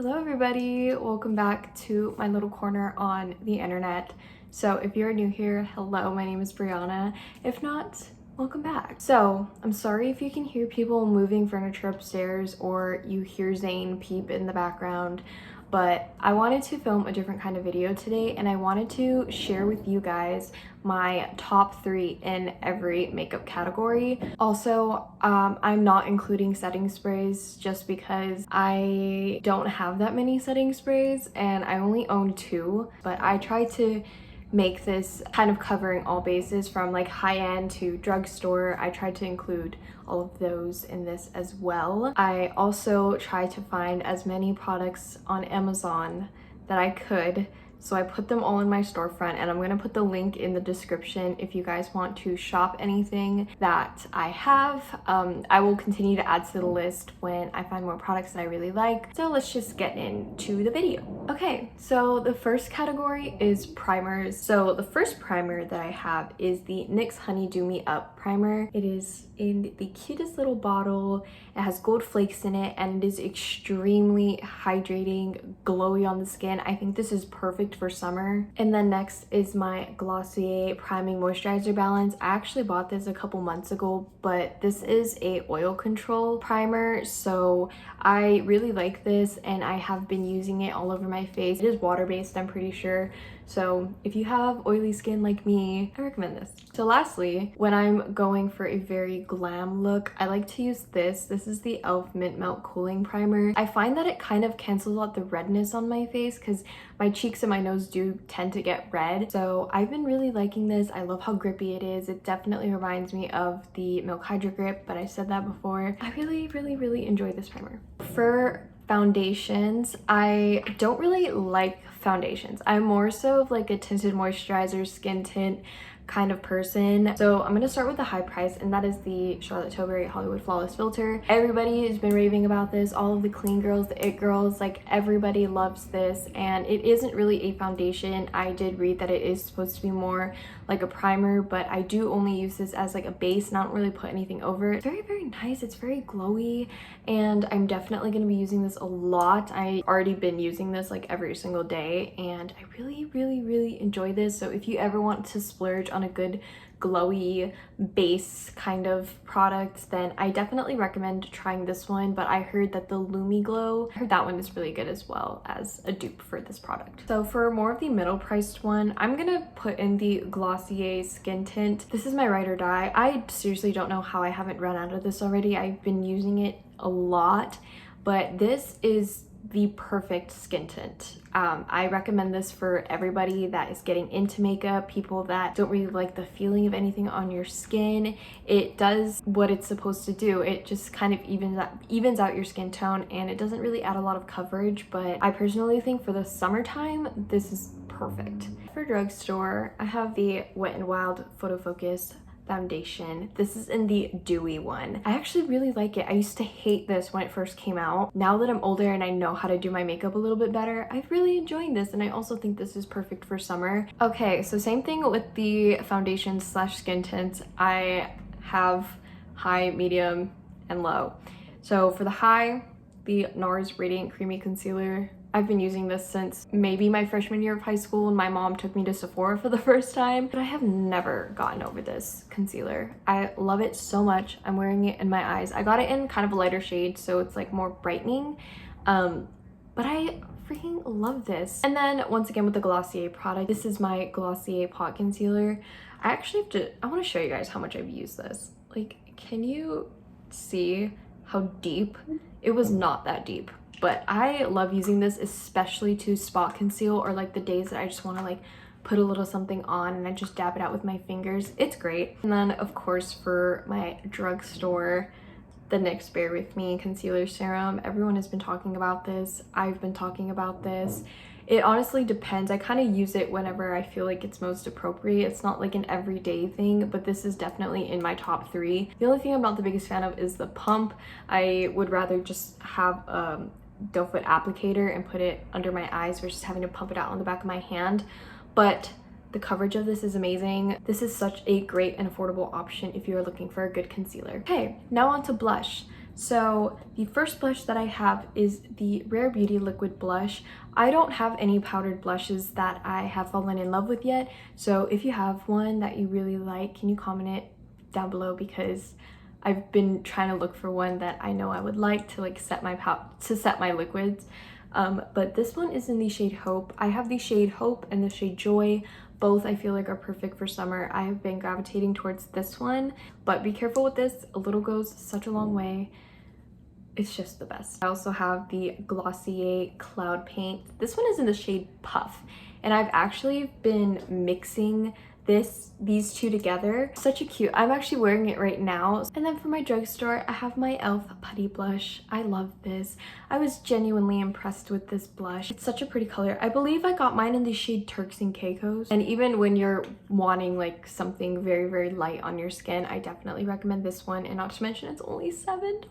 Hello everybody, welcome back to my little corner on the internet. So if you're new here, hello, my name is Brianna. If not, welcome back. So I'm sorry if you can hear people moving furniture upstairs or you hear Zane peep in the background, but I wanted to film a different kind of video today and I wanted to share with you guys my top 3 in every makeup category. Also, I'm not including setting sprays just because I don't have that many setting sprays and I only own 2, but I try to make this kind of covering all bases from like high-end to drugstore. I tried to include all of those in this as well. I also try to find as many products on Amazon that I could, so I put them all in my storefront and I'm gonna put the link in the description if you guys want to shop anything that I have. I will continue to add to the list when I find more products that I really like. So let's just get into the video. Okay, so the first category is primers. So the first primer that I have is the NYX Honey Do Me Up primer. It is in the cutest little bottle. It has gold flakes in it and it is extremely hydrating, glowy on the skin. I think this is perfect for summer. And then next is my Glossier Priming Moisturizer Balance. I actually bought this a couple months ago, but this is a oil control primer, so I really like this and I have been using it all over my face. It is water-based, I'm pretty sure. So if you have oily skin like me, I recommend this. So lastly, when I'm going for a very glam look, I like to use this. This is the e.l.f. Mint Melt Cooling Primer. I find that it kind of cancels out the redness on my face because my cheeks and my nose do tend to get red. So I've been really liking this. I love how grippy it is. It definitely reminds me of the Milk Hydro Grip, but I said that before. I really enjoy this primer. For foundations, I don't really like foundations. I'm more so of like a tinted moisturizer, skin tint kind of person. So I'm gonna start with the high price, and that is the Charlotte Tilbury Hollywood Flawless Filter. Everybody has been raving about this. All of the clean girls, the it girls, like everybody loves this, and it isn't really a foundation. I did read that it is supposed to be more like a primer, but I do only use this as like a base and I don't really put anything over it. Very nice. It's very glowy and I'm definitely going to be using this a lot. I already been using this like every single day and I really enjoy this. So if you ever want to splurge on a good glowy base kind of product, then I definitely recommend trying this one. But I heard that the Lumi Glow, I heard that one is really good as well as a dupe for this product. So for more of the middle priced one, I'm gonna put in the Glossier Skin Tint. This is my ride or die. I seriously don't know how I haven't run out of this already. I've been using it a lot, but this is the perfect skin tint. I recommend this for everybody that is getting into makeup, people that don't really like the feeling of anything on your skin. It does what it's supposed to do. It just kind of evens out your skin tone and it doesn't really add a lot of coverage, but I personally think for the summertime, this is perfect. For drugstore, I have the Wet n Wild Photo Focus foundation. This is in the dewy one. I actually really like it. I used to hate this when it first came out. Now that I'm older and I know how to do my makeup a little bit better, I've really enjoyed this and I also think this is perfect for summer. Okay, so same thing with the foundation slash skin tints. I have high, medium, and low. So for the high, the NARS Radiant Creamy Concealer. I've been using this since maybe my freshman year of high school and my mom took me to Sephora for the first time, but I have never gotten over this concealer. I love it so much. I'm wearing it in my eyes. I got it in kind of a lighter shade, so it's like more brightening, but I freaking love this. And then once again with the Glossier product, this is my Glossier Pot Concealer. I want to show you guys how much I've used this. Like, can you see how deep? It was not that deep. But I love using this, especially to spot conceal or like the days that I just want to like put a little something on and I just dab it out with my fingers. It's great. And then of course for my drugstore, the NYX Bear With Me Concealer Serum. Everyone has been talking about this. I've been talking about this. It honestly depends. I kind of use it whenever I feel like it's most appropriate. It's not like an everyday thing, but this is definitely in my top 3. The only thing I'm not the biggest fan of is the pump. I would rather just have doe foot applicator and put it under my eyes versus having to pump it out on the back of my hand. But the coverage of this is amazing. This is such a great and affordable option if you're looking for a good concealer. Okay, now on to blush. So the first blush that I have is the Rare Beauty Liquid Blush. I don't have any powdered blushes that I have fallen in love with yet. So if you have one that you really like, can you comment it down below, because I've been trying to look for one that I know I would like to like set my liquids. But this one is in the shade Hope. I have the shade Hope and the shade Joy. Both I feel like are perfect for summer. I have been gravitating towards this one, but be careful with this. A little goes such a long way. It's just the best. I also have the Glossier Cloud Paint. This one is in the shade Puff, and I've actually been mixing these two together. Such a cute, I'm actually wearing it right now. And then for my drugstore, I have my e.l.f. Putty Blush. I love this. I was genuinely impressed with this blush. It's such a pretty color. I believe I got mine in the shade Turks and Caicos. And even when you're wanting like something very, very light on your skin, I definitely recommend this one. And not to mention, it's only $7.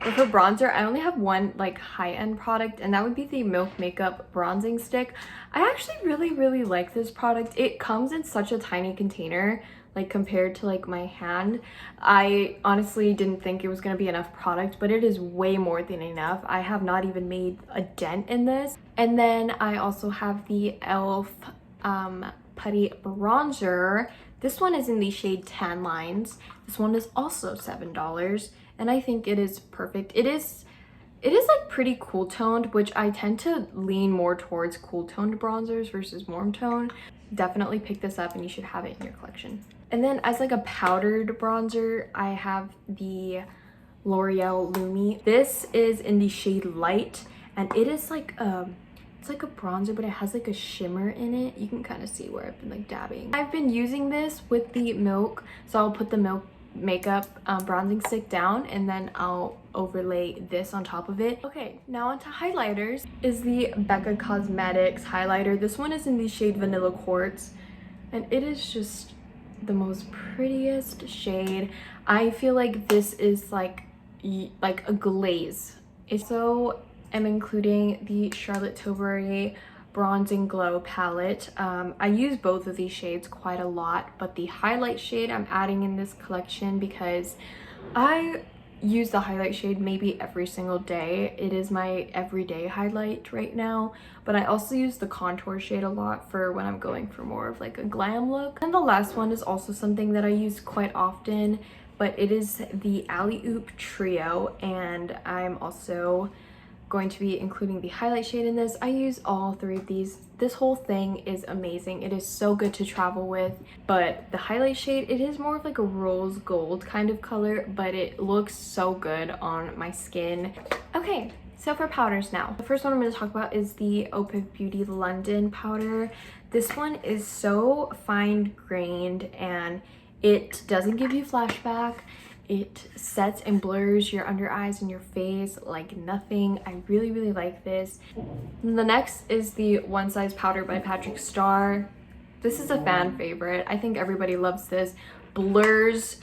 And for bronzer, I only have one like high-end product, and that would be the Milk Makeup Bronzing Stick. I actually really like this product. It comes in such a tiny container, like compared to like my hand. I honestly didn't think it was gonna be enough product, but it is way more than enough. I have not even made a dent in this. And then I also have the e.l.f. Putty Bronzer. This one is in the shade Tan Lines. This one is also $7, and I think it is perfect. It is like pretty cool toned, which I tend to lean more towards cool toned bronzers versus warm tone. Definitely pick this up and you should have it in your collection. And then as like a powdered bronzer, I have the L'Oreal Lumi. This is in the shade Light, and it is like it's like a bronzer, but it has like a shimmer in it. You can kind of see where I've been like dabbing. I've been using this with the Milk, so I'll put the Milk Makeup bronzing stick down, and then I'll overlay this on top of it. Okay, now onto highlighters. Is the Becca Cosmetics highlighter. This one is in the shade Vanilla Quartz, and it is just the most prettiest shade. I feel like this is like a glaze. So I'm including the Charlotte Tilbury Bronzing Glow palette. I use both of these shades quite a lot, but the highlight shade I'm adding in this collection because I use the highlight shade maybe every single day. It is my everyday highlight right now, but I also use the contour shade a lot for when I'm going for more of like a glam look. And the last one is also something that I use quite often, but it is the Alley Oop Trio, and I'm also going to be including the highlight shade in this. I use all three of these. This whole thing is amazing. It is so good to travel with, but the highlight shade, it is more of like a rose gold kind of color, but it looks so good on my skin. Okay, so for powders now. The first one I'm going to talk about is the Opus Beauty London powder. This one is so fine grained and it doesn't give you flashback. It sets and blurs your under eyes and your face like nothing. I really like this. And the next is the One Size Powder by Patrick Starr. This is a fan favorite. I think everybody loves this. Blurs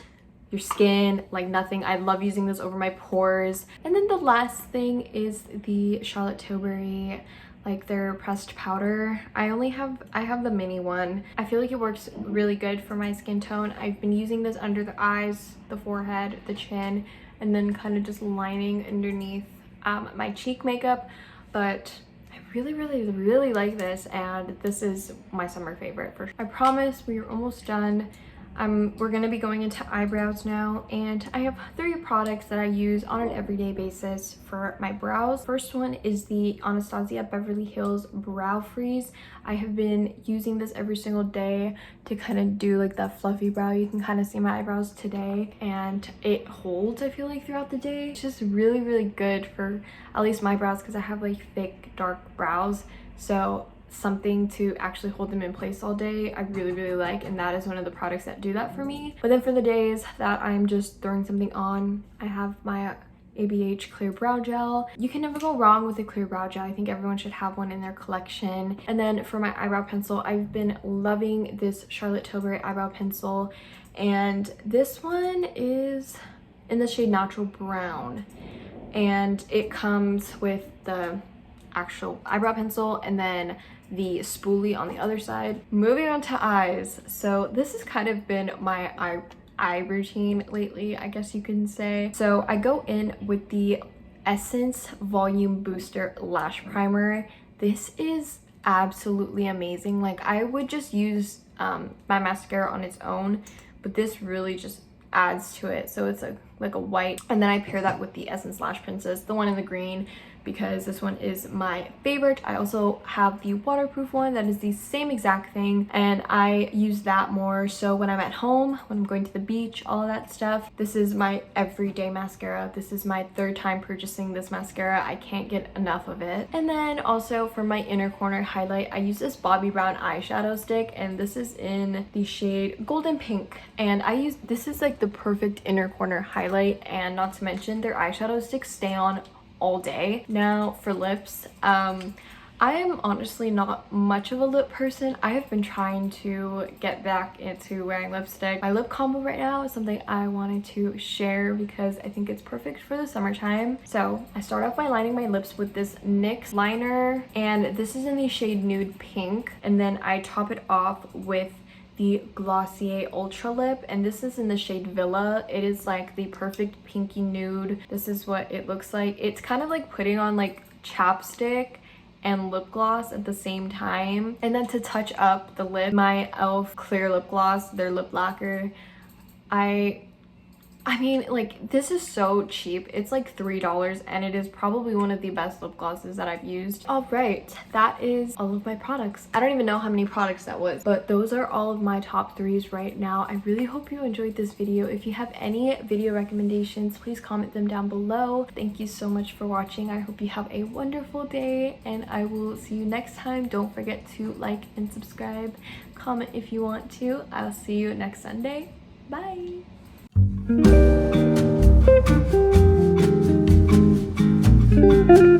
your skin like nothing. I love using this over my pores. And then the last thing is the Charlotte Tilbury, like their pressed powder. I have the mini one. I feel like it works really good for my skin tone. I've been using this under the eyes, the forehead, the chin, and then kind of just lining underneath my cheek makeup. But I really like this, and this is my summer favorite for sure. I promise we are almost done. We're gonna be going into eyebrows now, and I have 3 products that I use on an everyday basis for my brows. First one is the Anastasia Beverly Hills Brow Freeze. I have been using this every single day to kind of do like that fluffy brow. You can kind of see my eyebrows today, and it holds, I feel like, throughout the day. It's just really good for at least my brows because I have like thick dark brows, so something to actually hold them in place all day I really like, and that is one of the products that do that for me. But then for the days that I'm just throwing something on, I have my ABH clear brow gel. You can never go wrong with a clear brow gel. I think everyone should have one in their collection. And then for my eyebrow pencil, I've been loving this Charlotte Tilbury eyebrow pencil, and this one is in the shade Natural Brown, and it comes with the actual eyebrow pencil and then the spoolie on the other side. Moving on to eyes. So this has kind of been my eye routine lately, I guess you can say. So I go in with the Essence Volume Booster Lash Primer. This is absolutely amazing. Like, I would just use my mascara on its own, but this really just adds to it. So it's like a white, and then I pair that with the Essence Lash Princess, the one in the green, because this one is my favorite. I also have the waterproof one that is the same exact thing, and I use that more so when I'm at home, when I'm going to the beach, all of that stuff. This is my everyday mascara. This is my third time purchasing this mascara. I can't get enough of it. And then also for my inner corner highlight, I use this Bobbi Brown eyeshadow stick, and this is in the shade Golden Pink, and this is like the perfect inner corner highlight, and not to mention their eyeshadow sticks stay on all day. Now for lips, I am honestly not much of a lip person. I have been trying to get back into wearing lipstick. My lip combo right now is something I wanted to share because I think it's perfect for the summertime. So I start off by lining my lips with this NYX liner, and this is in the shade Nude Pink, and then I top it off with the Glossier Ultra Lip, and this is in the shade Villa. It is like the perfect pinky nude. This is what it looks like. It's kind of like putting on like chapstick and lip gloss at the same time. And then to touch up the lip, my e.l.f. clear lip gloss, their lip lacquer. I mean, like, this is so cheap. It's like $3, and it is probably one of the best lip glosses that I've used. All right, that is all of my products. I don't even know how many products that was, but those are all of my top threes right now. I really hope you enjoyed this video. If you have any video recommendations, please comment them down below. Thank you so much for watching. I hope you have a wonderful day, and I will see you next time. Don't forget to like and subscribe. Comment if you want to. I'll see you next Sunday. Bye. Thank you.